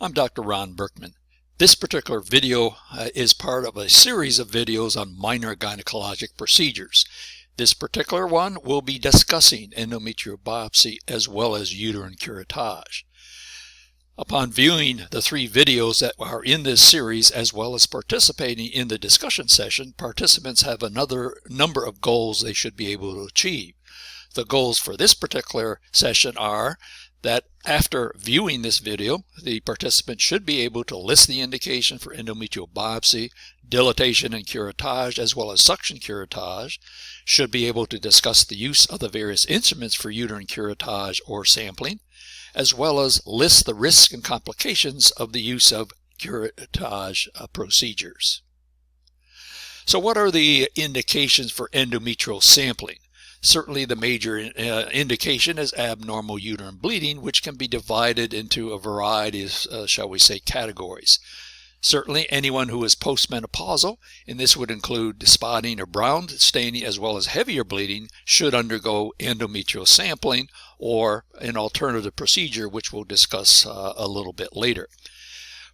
I'm Dr. Ron Berkman. This particular video is part of a series of videos on minor gynecologic procedures. This particular one will be discussing endometrial biopsy as well as uterine curettage. Upon viewing the 3 videos that are in this series as well as participating in the discussion session, participants have another number of goals they should be able to achieve. The goals for this particular session are that after viewing this video, the participant should be able to list the indication for endometrial biopsy, dilatation and curettage, as well as suction curettage, should be able to discuss the use of the various instruments for uterine curettage or sampling, as well as list the risks and complications of the use of curettage procedures. So what are the indications for endometrial sampling? Certainly the major indication is abnormal uterine bleeding, which can be divided into a variety of, shall we say, categories. Certainly anyone who is postmenopausal, and this would include spotting or brown staining as well as heavier bleeding, should undergo endometrial sampling or an alternative procedure, which we'll discuss a little bit later.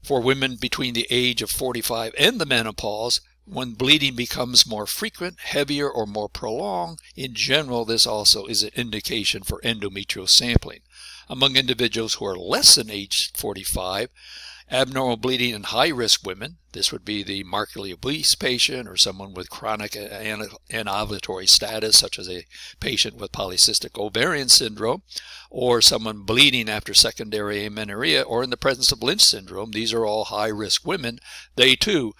For women between the age of 45 and the menopause, when bleeding becomes more frequent, heavier, or more prolonged, in general, this also is an indication for endometrial sampling. Among individuals who are less than age 45, abnormal bleeding in high-risk women, this would be the markedly obese patient or someone with chronic anovulatory status, such as a patient with polycystic ovarian syndrome, or someone bleeding after secondary amenorrhea or in the presence of Lynch syndrome. These are all high-risk women. They too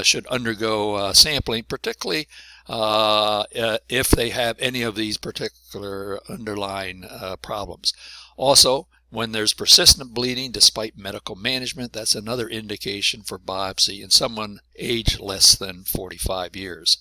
should undergo sampling, particularly if they have any of these particular underlying problems. Also, when there's persistent bleeding despite medical management, that's another indication for biopsy in someone aged less than 45 years.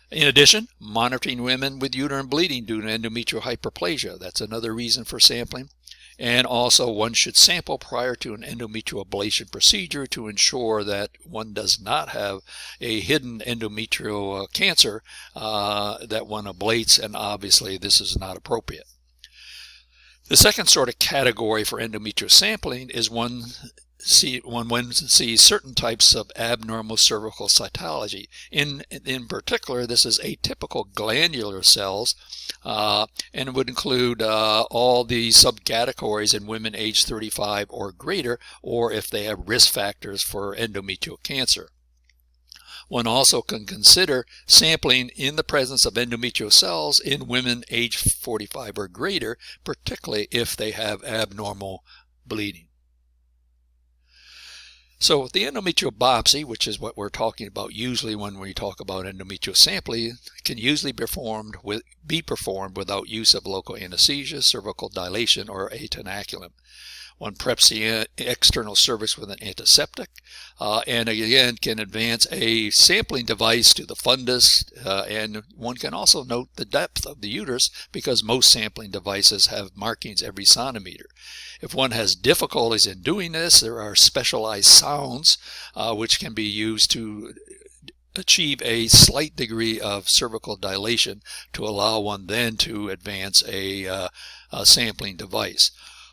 In addition, monitoring women with uterine bleeding due to endometrial hyperplasia, that's another reason for sampling. And also, one should sample prior to an endometrial ablation procedure to ensure that one does not have a hidden endometrial cancer that one ablates, and obviously this is not appropriate. The second sort of category for endometrial sampling is when one sees certain types of abnormal cervical cytology. In particular, this is atypical glandular cells, and it would include all the subcategories in women age 35 or greater, or if they have risk factors for endometrial cancer. One also can consider sampling in the presence of endometrial cells in women age 45 or greater, particularly if they have abnormal bleeding. So the endometrial biopsy, which is what we're talking about usually when we talk about endometrial sampling, can usually be performed without use of local anesthesia, cervical dilation, or attinaculum. One preps the external cervix with an antiseptic, and again can advance a sampling device to the fundus, and one can also note the depth of the uterus because most sampling devices have markings every centimeter. If one has difficulties in doing this, there are specialized sounds which can be used to achieve a slight degree of cervical dilation to allow one then to advance a sampling device.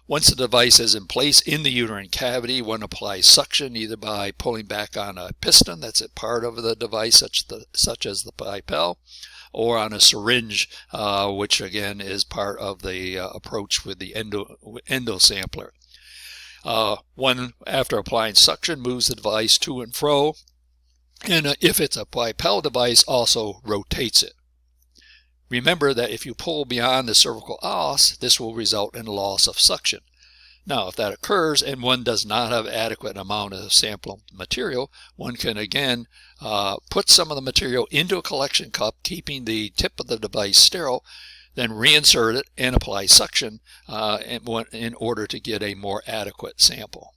Once the device is in place in the uterine cavity, one applies suction either by pulling back on a piston that's a part of the device, such as the Pipelle, or on a syringe, which again is part of the approach with the endosampler. One, after applying suction, moves the device to and fro, and if it's a Pipelle device, also rotates it. Remember that if you pull beyond the cervical os, this will result in loss of suction. Now, if that occurs and one does not have adequate amount of sample material, one can again put some of the material into a collection cup, keeping the tip of the device sterile, then reinsert it and apply suction in order to get a more adequate sample.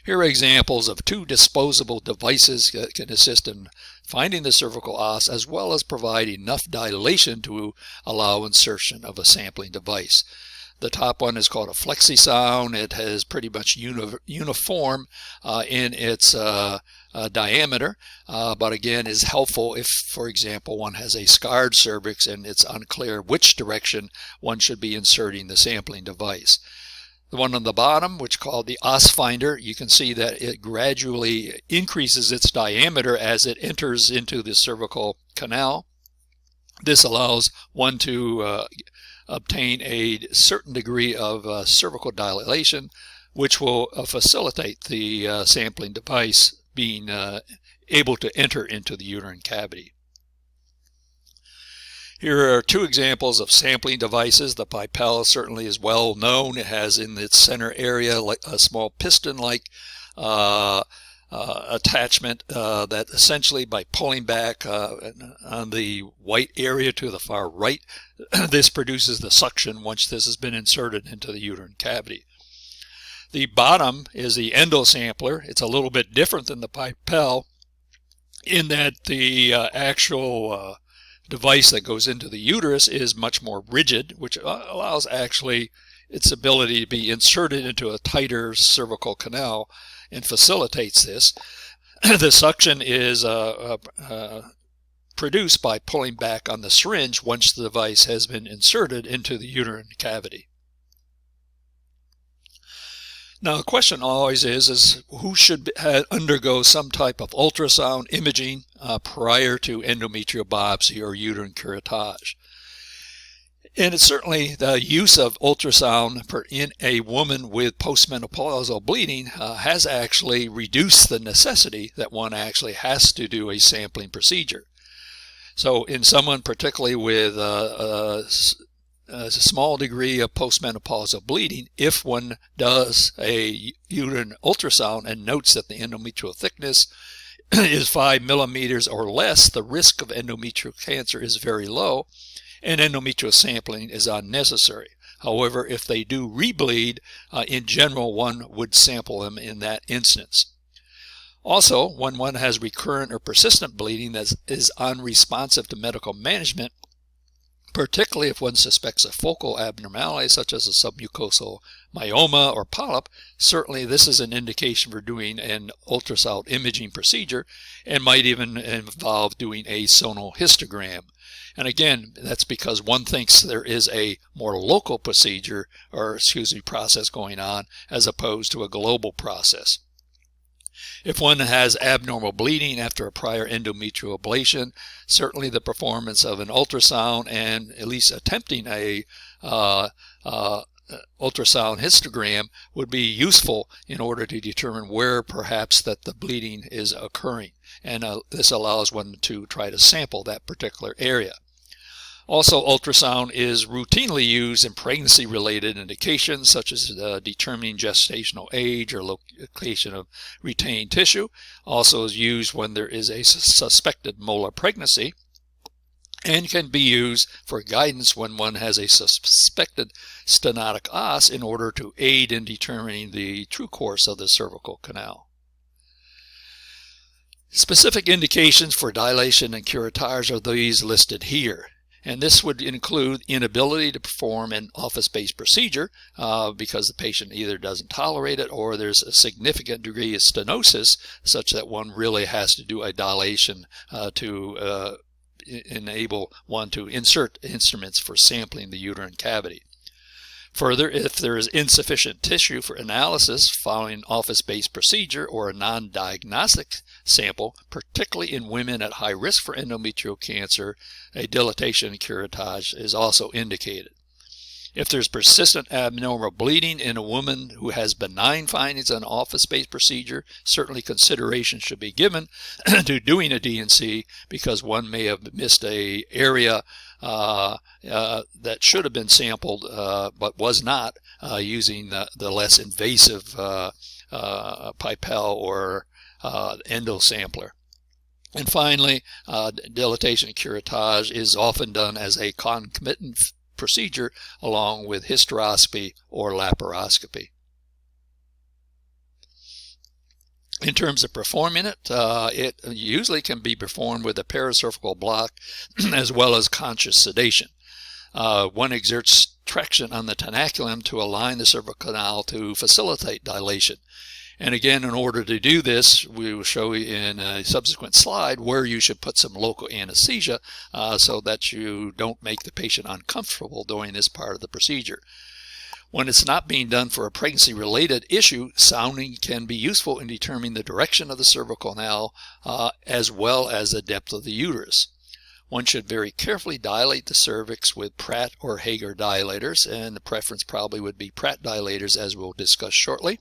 Here are examples of 2 disposable devices that can assist in finding the cervical os as well as provide enough dilation to allow insertion of a sampling device. The top one is called a FlexiSound. It is pretty much uniform in its diameter, but again is helpful if, for example, one has a scarred cervix and it's unclear which direction one should be inserting the sampling device. The one on the bottom, which is called the Os Finder, you can see that it gradually increases its diameter as it enters into the cervical canal. This allows one to obtain a certain degree of cervical dilation, which will facilitate the sampling device being able to enter into the uterine cavity. Here are two examples of sampling devices. The Pipelle certainly is well known. It has in its center area like a small piston-like attachment that essentially, by pulling back on the white area to the far right, this produces the suction once this has been inserted into the uterine cavity. The bottom is the endosampler. It's a little bit different than the Pipelle in that the actual device that goes into the uterus is much more rigid, which allows actually its ability to be inserted into a tighter cervical canal and facilitates this. The suction is produced by pulling back on the syringe once the device has been inserted into the uterine cavity. Now the question always is who should undergo some type of ultrasound imaging prior to endometrial biopsy or uterine curettage. And it's certainly the use of ultrasound in a woman with postmenopausal bleeding has actually reduced the necessity that one actually has to do a sampling procedure. So in someone particularly with a small degree of postmenopausal bleeding, if one does a uterine ultrasound and notes that the endometrial thickness is 5 millimeters or less, the risk of endometrial cancer is very low, and endometrial sampling is unnecessary. However, if they do rebleed, in general, one would sample them in that instance. Also, when one has recurrent or persistent bleeding that is unresponsive to medical management, particularly if one suspects a focal abnormality such as a submucosal myoma or polyp, certainly this is an indication for doing an ultrasound imaging procedure and might even involve doing a sonohistogram. And again, that's because one thinks there is a more local procedure process going on as opposed to a global process. If one has abnormal bleeding after a prior endometrial ablation, certainly the performance of an ultrasound and at least attempting a ultrasound histogram would be useful in order to determine where perhaps that the bleeding is occurring. And this allows one to try to sample that particular area. Also, ultrasound is routinely used in pregnancy-related indications such as determining gestational age or location of retained tissue. Also is used when there is a suspected molar pregnancy, and can be used for guidance when one has a suspected stenotic os in order to aid in determining the true course of the cervical canal. Specific indications for dilation and curettage are these listed here. And this would include inability to perform an office-based procedure because the patient either doesn't tolerate it or there's a significant degree of stenosis such that one really has to do a dilation to enable one to insert instruments for sampling the uterine cavity. Further, if there is insufficient tissue for analysis following an office-based procedure or a non-diagnostic sample, particularly in women at high risk for endometrial cancer, a dilatation and curettage is also indicated. If there's persistent abnormal bleeding in a woman who has benign findings on an office-based procedure, certainly consideration should be given to doing a D&C because one may have missed an area that should have been sampled but was not using the less invasive Pipelle or endosampler. And finally, dilatation and curettage is often done as a concomitant procedure along with hysteroscopy or laparoscopy. In terms of performing it, it usually can be performed with a paracervical block as well as conscious sedation. One exerts traction on the tenaculum to align the cervical canal to facilitate dilation. And again, in order to do this, we will show you in a subsequent slide where you should put some local anesthesia so that you don't make the patient uncomfortable during this part of the procedure. When it's not being done for a pregnancy-related issue, sounding can be useful in determining the direction of the cervical canal as well as the depth of the uterus. One should very carefully dilate the cervix with Pratt or Hager dilators, and the preference probably would be Pratt dilators, as we'll discuss shortly.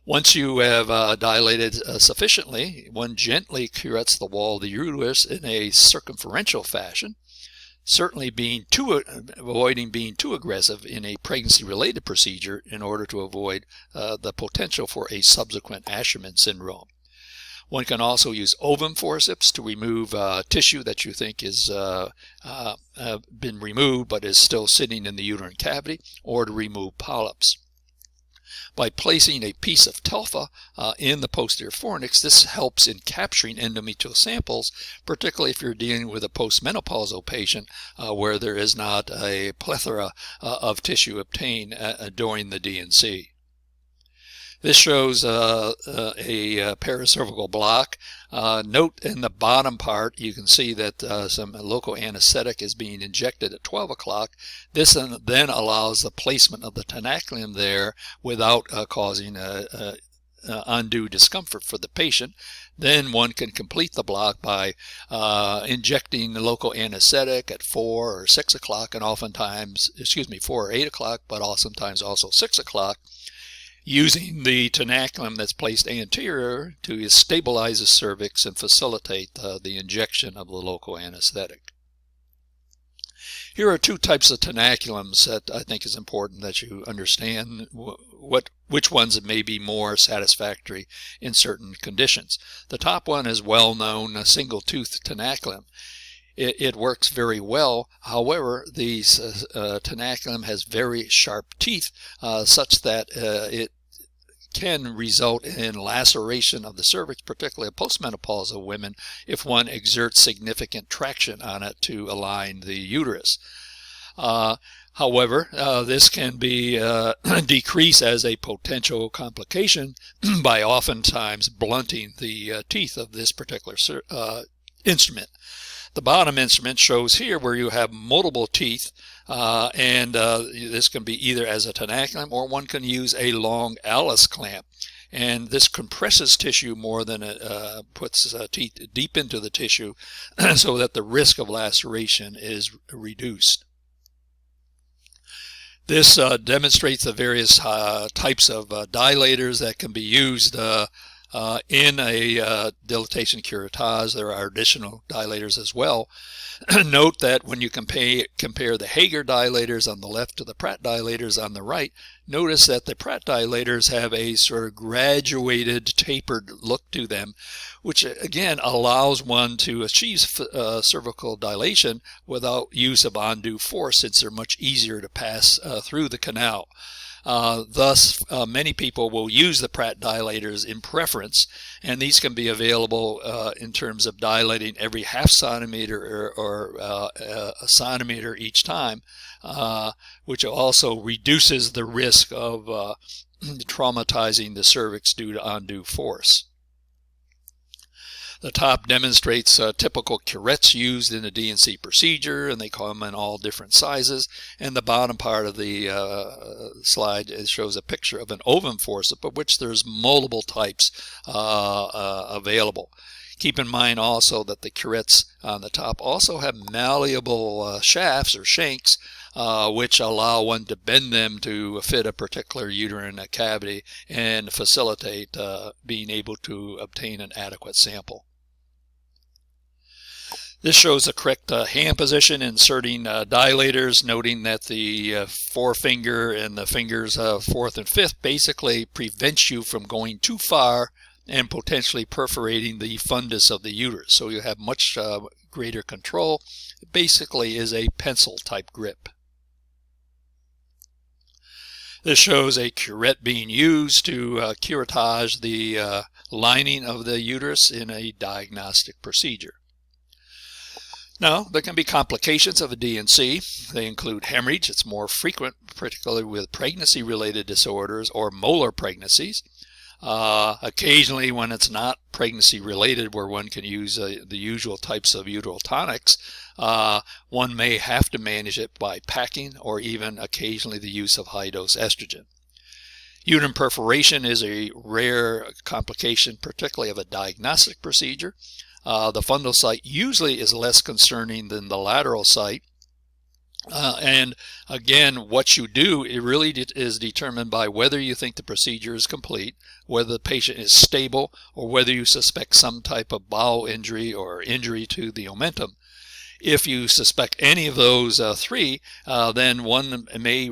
Once you have dilated sufficiently, one gently curettes the wall of the uterus in a circumferential fashion, certainly avoiding being too aggressive in a pregnancy-related procedure in order to avoid the potential for a subsequent Asherman syndrome. One can also use ovum forceps to remove tissue that you think has been removed but is still sitting in the uterine cavity, or to remove polyps. By placing a piece of TELFA in the posterior fornix, this helps in capturing endometrial samples, particularly if you're dealing with a postmenopausal patient where there is not a plethora of tissue obtained during the D&C. This shows a paracervical block. Note in the bottom part you can see that some local anesthetic is being injected at 12 o'clock. This then allows the placement of the tenaculum there without causing undue discomfort for the patient. Then one can complete the block by injecting the local anesthetic at 4 or 6 o'clock, and oftentimes, 4 or 8 o'clock, but sometimes also 6 o'clock, using the tenaculum that's placed anterior to stabilize the cervix and facilitate the injection of the local anesthetic. Here are two types of tenaculums that I think is important that you understand which ones may be more satisfactory in certain conditions. The top one is well known, a single tooth tenaculum. It works very well. However, the tenaculum has very sharp teeth such that it can result in laceration of the cervix, particularly of postmenopausal women, if one exerts significant traction on it to align the uterus. However, this can be decreased as a potential complication by oftentimes blunting the teeth of this particular instrument. The bottom instrument shows here where you have multiple teeth, and this can be either as a tenaculum, or one can use a long Alice clamp. And this compresses tissue more than it puts teeth deep into the tissue so that the risk of laceration is reduced. This demonstrates the various types of dilators that can be used in a dilatation curettage. There are additional dilators as well. Note that when you compare the Hager dilators on the left to the Pratt dilators on the right, notice that the Pratt dilators have a sort of graduated, tapered look to them, which again allows one to achieve cervical dilation without use of undue force, since they're much easier to pass through the canal. Thus, many people will use the Pratt dilators in preference, and these can be available in terms of dilating every half centimeter or a centimeter each time, which also reduces the risk of traumatizing the cervix due to undue force. The top demonstrates typical curettes used in a D&C procedure, and they come in all different sizes. And the bottom part of the slide shows a picture of an ovum forceps, of which there's multiple types available. Keep in mind also that the curettes on the top also have malleable shafts or shanks, which allow one to bend them to fit a particular uterine cavity and facilitate being able to obtain an adequate sample. This shows the correct hand position, inserting dilators, noting that the forefinger and the fingers 4th and 5th basically prevents you from going too far and potentially perforating the fundus of the uterus. So you have much greater control. It basically is a pencil type grip. This shows a curette being used to curettage the lining of the uterus in a diagnostic procedure. Now, there can be complications of a D&C. They include hemorrhage. It's more frequent, particularly with pregnancy-related disorders or molar pregnancies. Occasionally, when it's not pregnancy related, where one can use the usual types of uteral tonics, one may have to manage it by packing or even occasionally the use of high-dose estrogen. Uterine perforation is a rare complication, particularly of a diagnostic procedure. The fundal site usually is less concerning than the lateral site. And again, what you do, it really is determined by whether you think the procedure is complete, whether the patient is stable, or whether you suspect some type of bowel injury or injury to the omentum. If you suspect any of those three, then one may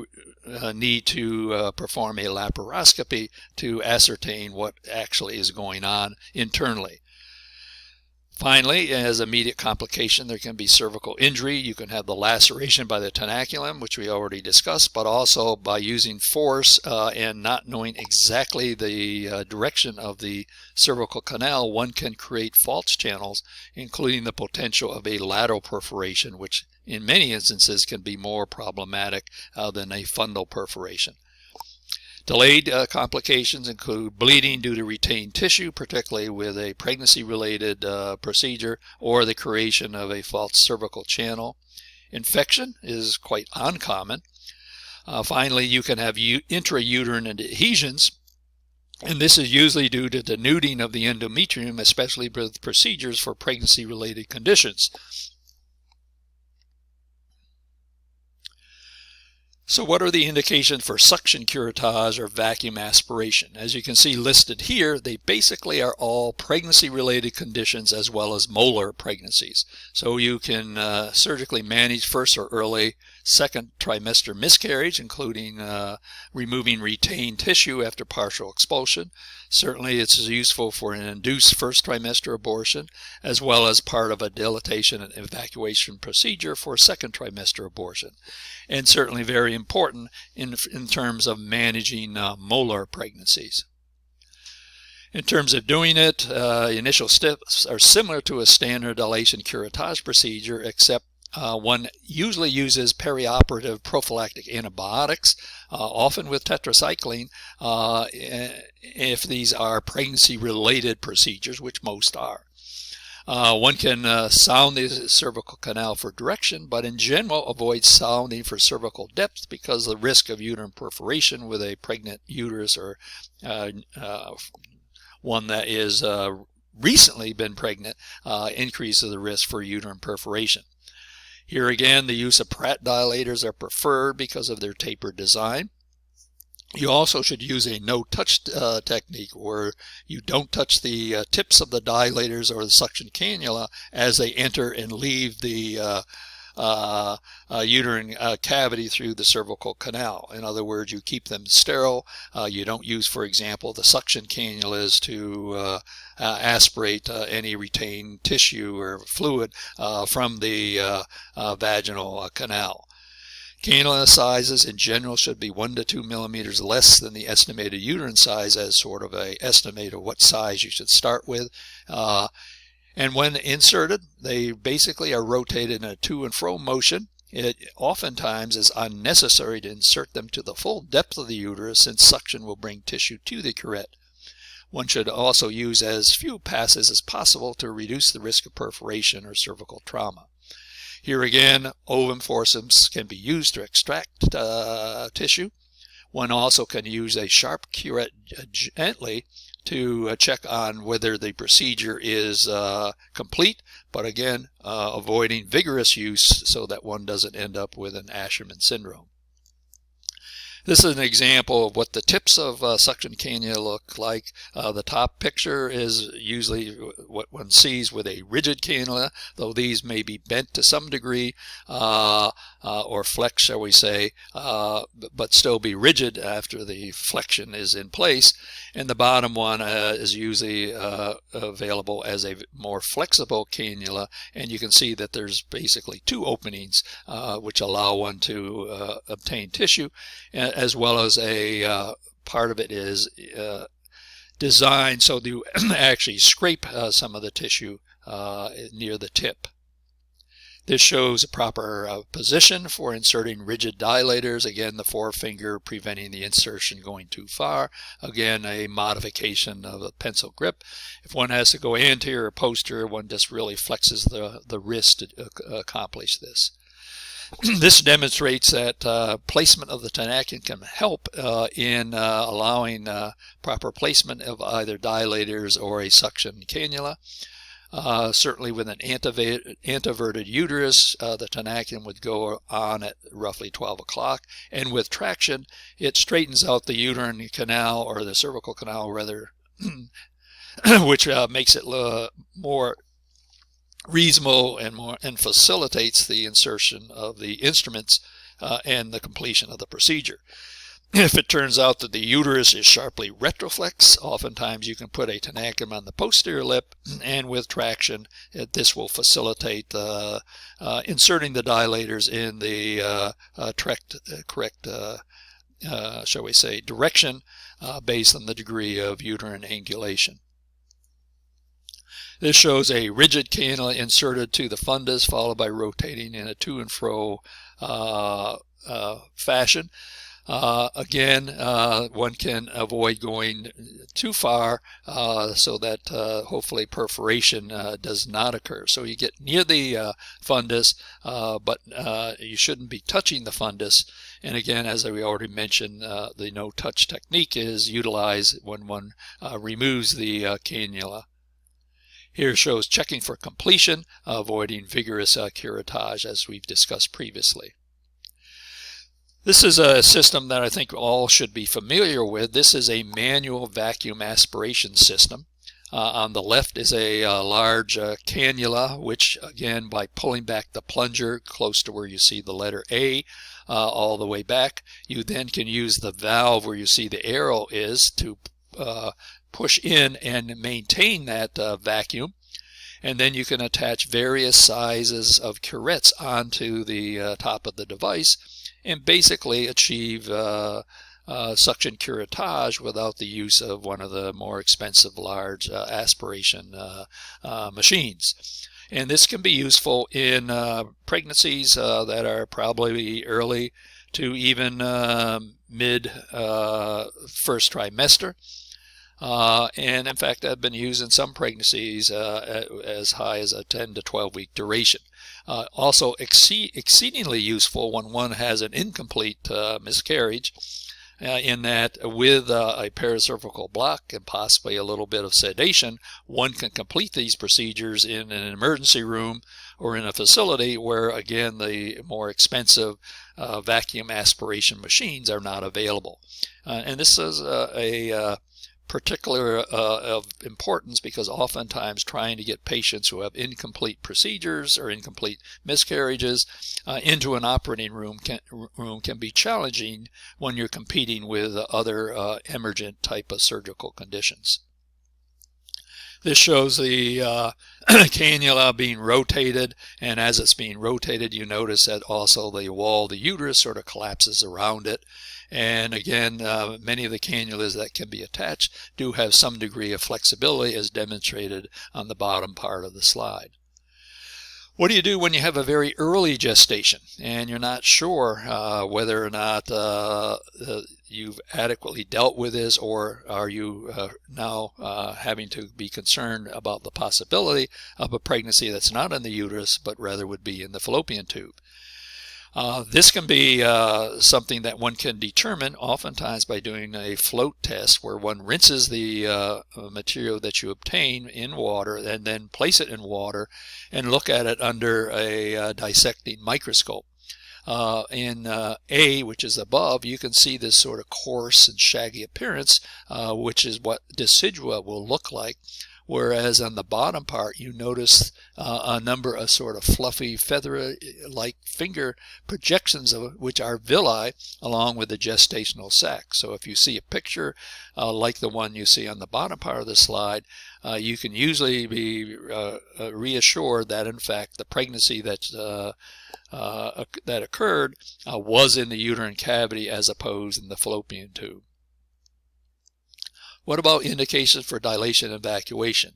need to perform a laparoscopy to ascertain what actually is going on internally. Finally, as immediate complication, there can be cervical injury. You can have the laceration by the tenaculum, which we already discussed, but also by using force and not knowing exactly the direction of the cervical canal, one can create false channels, including the potential of a lateral perforation, which in many instances can be more problematic than a fundal perforation. Delayed complications include bleeding due to retained tissue, particularly with a pregnancy-related procedure, or the creation of a false cervical channel. Infection is quite uncommon. Finally, you can have intrauterine adhesions, and this is usually due to denuding of the endometrium, especially with procedures for pregnancy-related conditions. So what are the indications for suction curettage or vacuum aspiration? As you can see listed here, they basically are all pregnancy-related conditions as well as molar pregnancies. So you can surgically manage first or early second trimester miscarriage, including removing retained tissue after partial expulsion. Certainly it's useful for an induced first trimester abortion, as well as part of a dilatation and evacuation procedure for second trimester abortion. And certainly very important in terms of managing molar pregnancies. In terms of doing it, initial steps are similar to a standard dilation curettage procedure, except one usually uses perioperative prophylactic antibiotics, often with tetracycline, if these are pregnancy-related procedures, which most are. One can sound the cervical canal for direction, but in general avoid sounding for cervical depth because the risk of uterine perforation with a pregnant uterus or one that is recently been pregnant increases the risk for uterine perforation. Here again, the use of Pratt dilators are preferred because of their tapered design. You also should use a no-touch technique where you don't touch the tips of the dilators or the suction cannula as they enter and leave the uterine cavity through the cervical canal. In other words, you keep them sterile. You don't use, for example, the suction cannulas to aspirate any retained tissue or fluid from the vaginal canal. Cannula sizes in general should be 1 to 2 millimeters less than the estimated uterine size as sort of an estimate of what size you should start with. And when inserted, they basically are rotated in a to and fro motion. It oftentimes is unnecessary to insert them to the full depth of the uterus, since suction will bring tissue to the curette. One should also use as few passes as possible to reduce the risk of perforation or cervical trauma. Here again, ovum forceps can be used to extract tissue. One also can use a sharp curette gently to check on whether the procedure is complete, but again, avoiding vigorous use so that one doesn't end up with an Asherman syndrome. This is an example of what the tips of suction cannula look like. The top picture is usually what one sees with a rigid cannula, though these may be bent to some degree or flexed, shall we say, but still be rigid after the flexion is in place. And the bottom one is usually available as a more flexible cannula, and you can see that there's basically two openings which allow one to obtain tissue, as well as a part of it is designed so you actually scrape some of the tissue near the tip. This shows a proper position for inserting rigid dilators. Again, the forefinger preventing the insertion going too far. Again, a modification of a pencil grip. If one has to go anterior or posterior, one just really flexes the wrist to accomplish this. This demonstrates that placement of the tenaculum can help in allowing proper placement of either dilators or a suction cannula. Certainly with an anteverted uterus, the tenaculum would go on at roughly 12 o'clock, and with traction it straightens out the uterine canal, or the cervical canal rather, which makes it more reasonable and facilitates the insertion of the instruments and the completion of the procedure. If it turns out that the uterus is sharply retroflex, oftentimes you can put a tenaculum on the posterior lip, and with traction this will facilitate inserting the dilators in the correct shall we say, direction based on the degree of uterine angulation. This shows a rigid cannula inserted to the fundus, followed by rotating in a to and fro fashion. Again, one can avoid going too far so that hopefully perforation does not occur. So you get near the fundus, but you shouldn't be touching the fundus. And again, as we already mentioned, the no-touch technique is utilized when one removes the cannula. Here shows checking for completion, avoiding vigorous curettage, as we've discussed previously. This is a system that I think all should be familiar with. This is a manual vacuum aspiration system. On the left is a large cannula, which again, by pulling back the plunger close to where you see the letter A all the way back, you then can use the valve where you see the arrow is to push in and maintain that vacuum. And then you can attach various sizes of curettes onto the top of the device and basically achieve suction curettage without the use of one of the more expensive large aspiration machines. And this can be useful in pregnancies that are probably early to even mid first trimester. And in fact, I've been used in some pregnancies as high as a 10 to 12 week duration. Also exceedingly useful when one has an incomplete miscarriage, in that with a paracervical block and possibly a little bit of sedation, one can complete these procedures in an emergency room or in a facility where, again, the more expensive vacuum aspiration machines are not available. And this is a particular of importance, because oftentimes trying to get patients who have incomplete procedures or incomplete miscarriages into an operating room can be challenging when you're competing with other emergent type of surgical conditions. This shows the cannula being rotated, and as it's being rotated, you notice that also the wall of the uterus sort of collapses around it. And again, many of the cannulas that can be attached do have some degree of flexibility, as demonstrated on the bottom part of the slide. What do you do when you have a very early gestation and you're not sure whether or not you've adequately dealt with this, or are you now having to be concerned about the possibility of a pregnancy that's not in the uterus but rather would be in the fallopian tube? This can be something that one can determine oftentimes by doing a float test, where one rinses the material that you obtain in water and then place it in water and look at it under a dissecting microscope. In A, which is above, you can see this sort of coarse and shaggy appearance, which is what decidua will look like. Whereas on the bottom part, you notice a number of sort of fluffy, feather-like finger projections, of which are villi, along with the gestational sac. So if you see a picture like the one you see on the bottom part of the slide, you can usually be reassured that, in fact, the pregnancy that occurred was in the uterine cavity as opposed in the fallopian tube. What about indications for dilation and evacuation?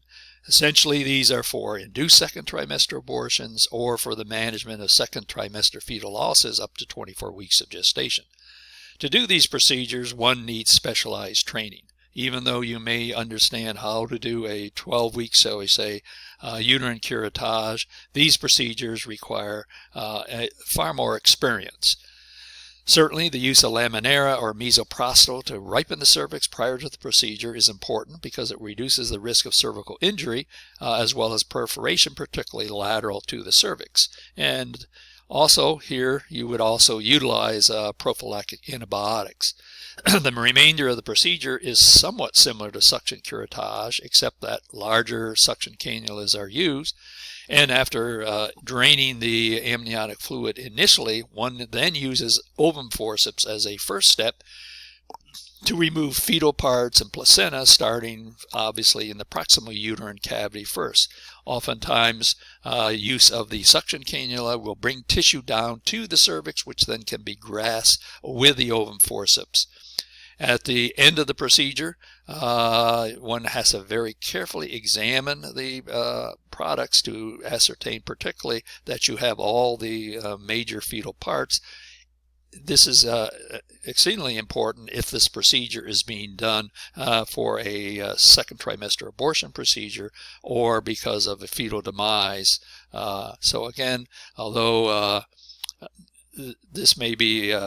Essentially, these are for induced second trimester abortions or for the management of second trimester fetal losses up to 24 weeks of gestation. To do these procedures, one needs specialized training. Even though you may understand how to do a 12-week, so we say, uterine curettage, these procedures require far more experience. Certainly, the use of laminara or misoprostol to ripen the cervix prior to the procedure is important because it reduces the risk of cervical injury as well as perforation, particularly lateral to the cervix. And also here you would also utilize prophylactic antibiotics. The remainder of the procedure is somewhat similar to suction curettage, except that larger suction cannulas are used. And after draining the amniotic fluid initially, one then uses ovum forceps as a first step to remove fetal parts and placenta, starting obviously in the proximal uterine cavity first. Oftentimes, use of the suction cannula will bring tissue down to the cervix, which then can be grasped with the ovum forceps. At the end of the procedure, one has to very carefully examine the products to ascertain particularly that you have all the major fetal parts. This is exceedingly important if this procedure is being done for a second trimester abortion procedure or because of a fetal demise. So again, although this may be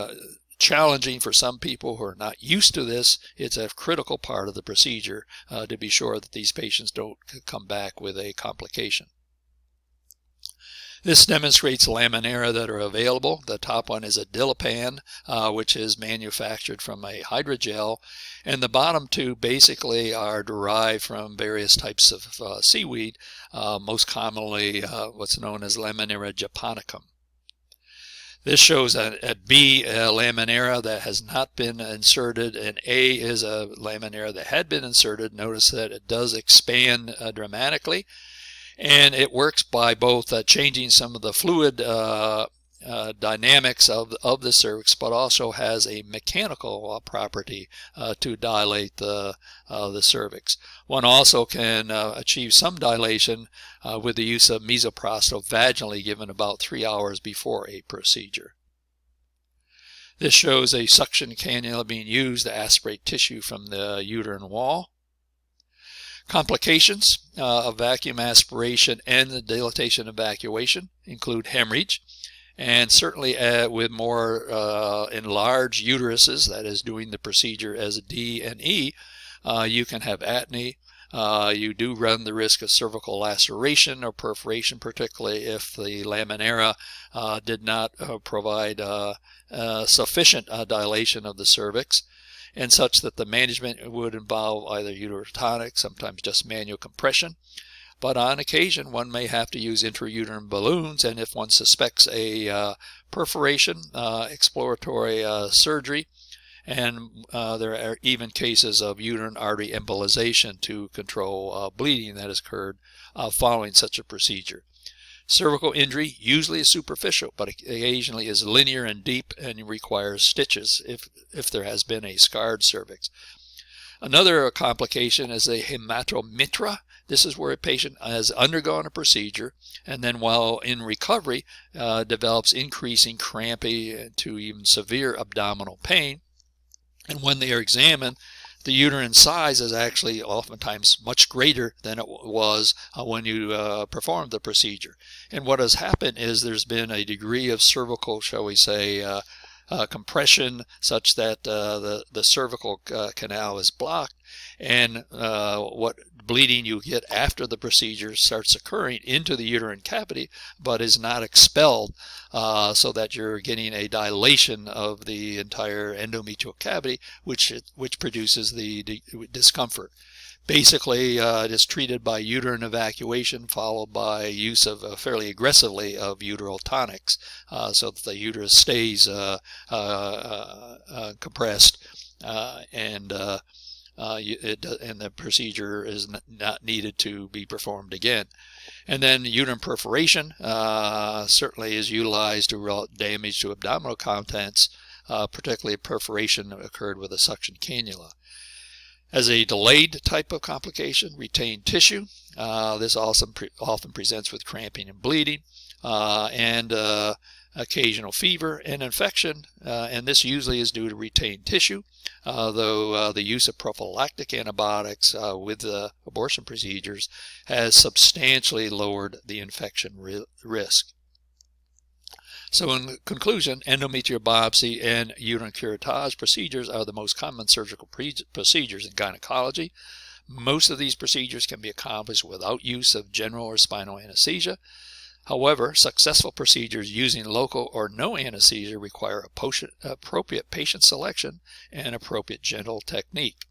challenging for some people who are not used to this, it's a critical part of the procedure to be sure that these patients don't come back with a complication. This demonstrates laminara that are available. The top one is a Dilapan, which is manufactured from a hydrogel, and the bottom two basically are derived from various types of seaweed, most commonly what's known as Laminara japonicum. This shows a B laminara that has not been inserted, and A is a laminara that had been inserted. Notice that it does expand dramatically, and it works by both changing some of the fluid dynamics of the cervix, but also has a mechanical property to dilate the cervix. One also can achieve some dilation with the use of misoprostol vaginally given about 3 hours before a procedure. This shows a suction cannula being used to aspirate tissue from the uterine wall. Complications of vacuum aspiration and the dilatation evacuation include hemorrhage, and certainly with more enlarged uteruses, that is doing the procedure as D and E, you can have atony. You do run the risk of cervical laceration or perforation, particularly if the laminara did not provide sufficient dilation of the cervix, and such that the management would involve either uterotonic, sometimes just manual compression. But on occasion, one may have to use intrauterine balloons, and if one suspects a perforation, exploratory surgery, and there are even cases of uterine artery embolization to control bleeding that has occurred following such a procedure. Cervical injury usually is superficial, but occasionally is linear and deep and requires stitches if there has been a scarred cervix. Another complication is a hematomitra. This is where a patient has undergone a procedure and then while in recovery develops increasing crampy to even severe abdominal pain. And when they are examined, the uterine size is actually oftentimes much greater than it was when you performed the procedure. And what has happened is there's been a degree of cervical, shall we say, compression such that the cervical canal is blocked, and what bleeding you get after the procedure starts occurring into the uterine cavity but is not expelled, so that you're getting a dilation of the entire endometrial cavity, which produces the discomfort. Basically, it is treated by uterine evacuation followed by use of fairly aggressively of uteral tonics, so that the uterus stays compressed and the procedure is not needed to be performed again. And then uterine perforation certainly is utilized to result damage to abdominal contents, particularly if perforation occurred with a suction cannula. As a delayed type of complication, retained tissue. This often presents with cramping and bleeding, and occasional fever and infection, and this usually is due to retained tissue, though the use of prophylactic antibiotics with abortion procedures has substantially lowered the infection risk. So in conclusion, endometrial biopsy and uterine curettage procedures are the most common surgical procedures in gynecology. Most of these procedures can be accomplished without use of general or spinal anesthesia. However, successful procedures using local or no anesthesia require appropriate patient selection and appropriate general technique.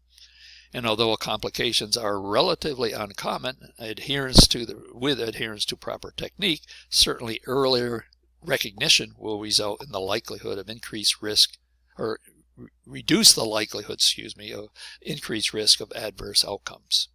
And although complications are relatively uncommon, adherence to proper technique, certainly earlier recognition will result in the likelihood of increased risk, or reduce the likelihood, of increased risk of adverse outcomes.